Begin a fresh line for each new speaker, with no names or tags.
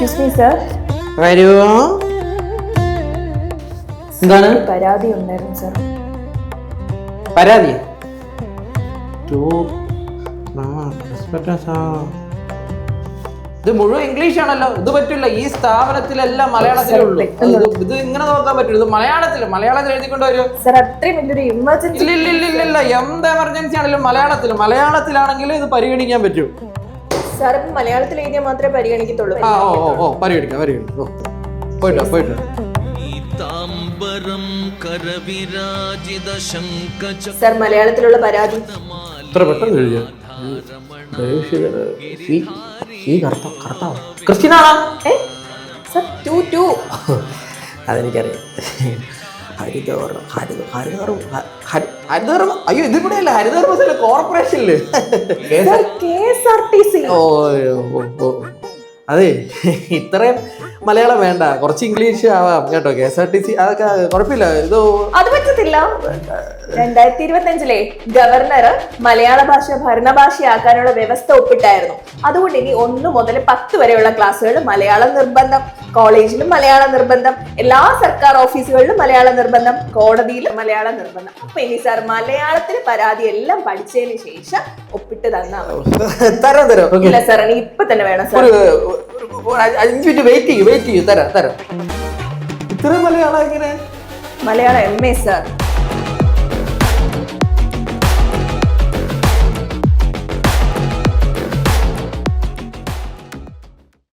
Excuse me sir.
വരുവോ? എന്താണ്
പരാതി ഉണ്ടായിരുന്നു സർ.
പരാതി? ഇത് മുഴുവൻ ഇംഗ്ലീഷ് ആണല്ലോ. ഇത് പറ്റില്ല. ഈ സ്ഥാപനത്തിലെല്ലാം മലയാളത്തിലേ ഉള്ളൂ. ഇത് ഇങ്ങനെ നോക്കാൻ പറ്റില്ല. ഇത് മലയാളത്തിൽ എഴുതിക്കൊണ്ട് വരും.
സർ അത്രയും വലിയൊരു എമർജൻസി.
ഇല്ല എന്ത് എമർജൻസി ആണെങ്കിലും മലയാളത്തിലാണെങ്കിലും ഇത് പരിഗണിക്കാൻ പറ്റും.
സാർ മലയാളത്തിൽ എഴുതിയാൽ മാത്രമേ പരിഗണിക്കത്തുള്ളൂ.
പരിഗണിക്കാം. പോയിട്ടോ.
സർ മലയാളത്തിലുള്ള പരാതി.
ഇത്ര പെട്ടെന്ന് എഴുതിയോ? ക്രിസ്ത്യനാണോ?
സർ 2
അതെനിക്കറിയാം. ഹരിതകർമ്മ അയ്യോ ഇതിവിടെയല്ല. ഹരിതകർമ്മ കോർപ്പറേഷനില്.
KSRTC.
അതെ ഇത്രയും മലയാളം വേണ്ട, കുറച്ച് ഇംഗ്ലീഷ് ആവാം കേട്ടോ. KSRTC അതൊക്കെ കുഴപ്പമില്ല.
അത് പറ്റത്തില്ല. 2025 ഗവർണർ മലയാള ഭാഷ ഭരണഭാഷയാക്കാനുള്ള വ്യവസ്ഥ ഒപ്പിട്ടായിരുന്നു. അതുകൊണ്ട് ഇനി 1 മുതൽ 10 വരെയുള്ള ക്ലാസ്സുകൾ മലയാളം നിർബന്ധം. കോളേജിലും മലയാളം നിർബന്ധം. എല്ലാ സർക്കാർ ഓഫീസുകളിലും മലയാളം നിർബന്ധം. കോടതിയിലും മലയാളം നിർബന്ധം. അപ്പൊ ഇനി സാർ മലയാളത്തിന് പരാതി എല്ലാം പഠിച്ചതിന് ശേഷം ഒപ്പിട്ട് തന്നാ മതി. ഇല്ല സാർ ഇപ്പൊ തന്നെ വേണം സാർ.
5 മിനിറ്റ് വെയിറ്റ് ചെയ്യൂ. തരാം. ഇത്ര മലയാളം എങ്ങനെ?
Malayalam MA sir.